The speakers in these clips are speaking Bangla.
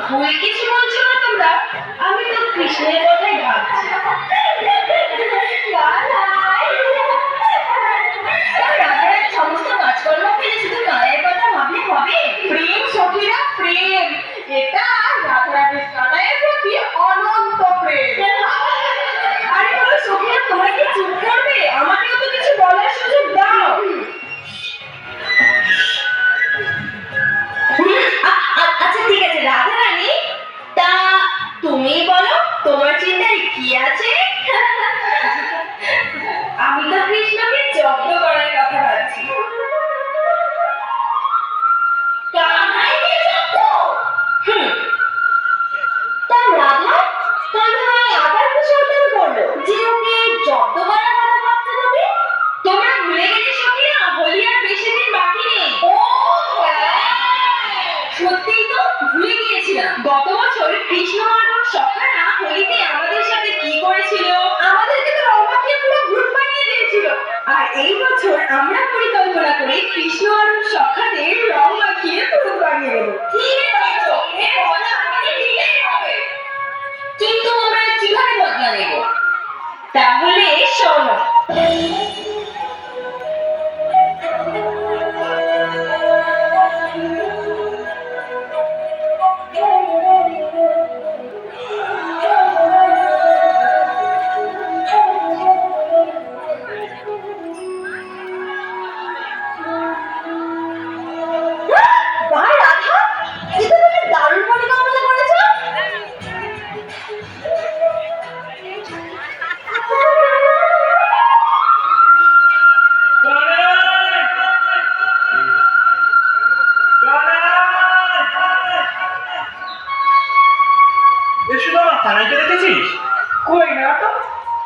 ভুল কিছু বলছো না তোমরা? আমি তো কৃষ্ণের কথাই ভাবছি। রাধারানী সমস্ত কাজকর্ম ফেলে শুধু মায়ের কথা ভাবলে হবে? প্রেম সখীরা, প্রেম, এটা রাধারানীর কানাইয়ের প্রতি অনন্ত প্রেম। আরে বলো সখীরা, তোমরা কি চুপ করবে? আমাকেও তো কিছু বলার সুযোগ দাও। আচ্ছা ঠিক আছে রাধারানী, তা তুমি বলো তোমার চিন্তায় কি আছে? আমি তো কৃষ্ণকে জব্দ করার কথা ভাবছি। কানাইকে জব্দ? তা রাধা কাল ভাই আবার কি শয়তানি করলো যে ওকে জব্দ করার কথা ভাবতে হবে? তোমরা ভুলে গেলে সখীরা, হোলি আর বেশি দিন বাকি নেই। ও সত্যিই তো ভুলে গিয়েছিলাম। গত বছর কৃষ্ণ আর ওর সখারা হোলিতে আমাদের সাথে কি করেছিল? আমাদেরকে তো রং মাখিয়ে পুরো গ্রুপ বানিয়ে দিয়েছিল। আর এই বছর আমরা পরিকল্পনা করে কৃষ্ণ আর ওর সখাদের রং মাখিয়ে গ্রুপ বানিয়ে দেবো। ঠিক বলেছো, এর বদলা আমাদের নিতেই হবে। কিন্তু আমরা কিভাবে বদলা নেব? তাহলে শোনো।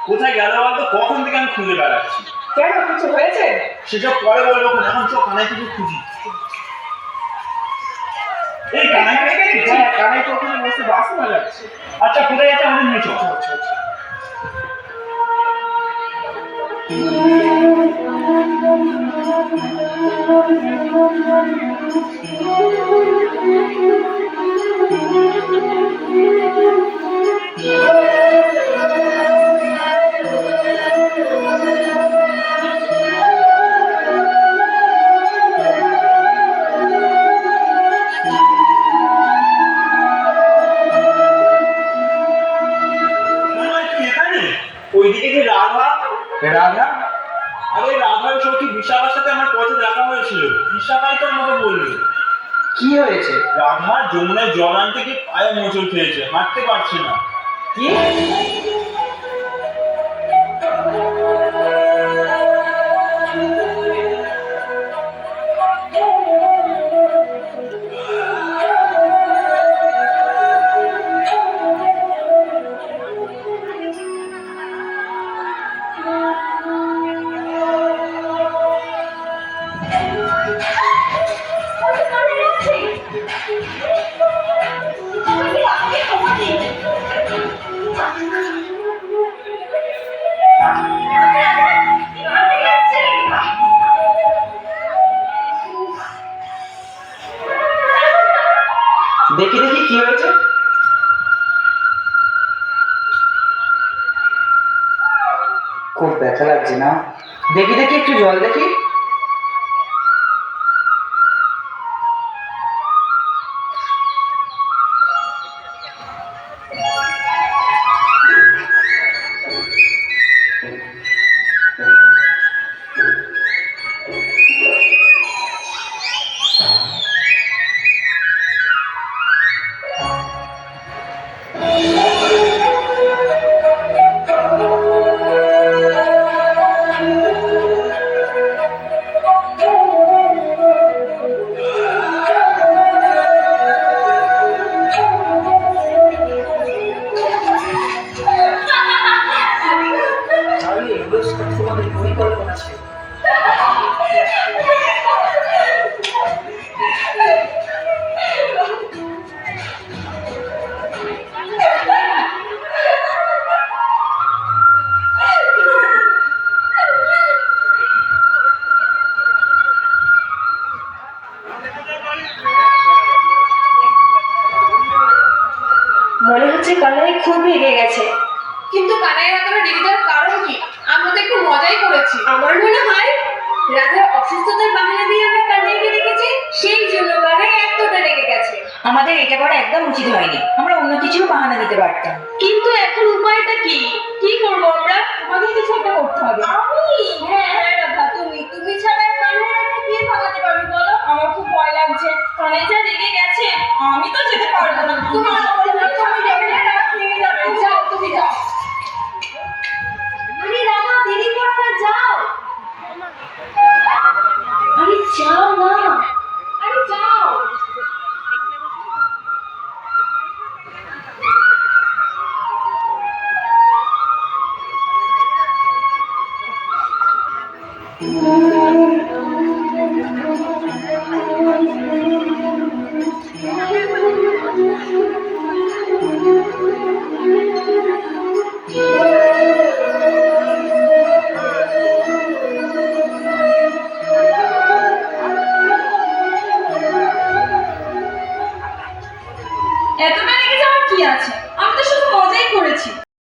কোথায় গেল বলতো? কখন থেকে আমি খুঁজে বেড়াচ্ছি। কেন, কিছু হয়েছে? সেসব পরে বলবো, এখন চো কানাই কিছু খুঁজি। এই কানাই কানাই তো ওখানে বসে বাস বাজাচ্ছে। আচ্ছা কোথায় যাচ্ছে আমাদের নিয়ে চল। ওইদিকে যে রাধা রাধা আরে রাধার সখী বিশাখার সাথে আমার পথে দেখা হয়েছিল। বিশাখাই তো আমাকে বললো। কি হয়েছে? রাধা যমুনায় জল আনতে গিয়ে পায়ে মোচড় খেয়েছে, হাঁটতে পারছে না। কি? দেখি দেখি কি হয়েছে। খুব ব্যথা লাগছে না? দেখি দেখি একটু জল দেখি। হচ্ছে কানাই খুব রেগে গেছে। কিন্তু কানাই এতটা রেগে যাওয়ার কারণ কি? আমরা তো একটু মজাই করেছি। আমার মনে হয় রাধার অসুস্থতার বাহানা দিয়ে আমরা কানাইকে রেখেছি, সেই জন্য কানাই এতটা রেগে গেছে। আমাদের এটা করা একদম উচিত হয়নি, আমরা অন্য কিছু বাহানা দিতে পারতাম। কিন্তু এখন উপায়টা কি? কি করবো আমরা? আমাদের কিছু একটা করতে হবে। হ্যাঁ রাধা, তুমি ছাড়া কানাই রাধা কে ভাগাতে পারবে বলো? আমার খুব ভয় লাগছে। কানাই যা রেগে গেছে, আমি তো যেতে পারবো না। তুমি আমি যাবে না, রাত ভেঙে যাবে। যাও, তুমি যাও। আরে রাধা, দেরি করো না, যাও। আরে যাও না, আরে যাও।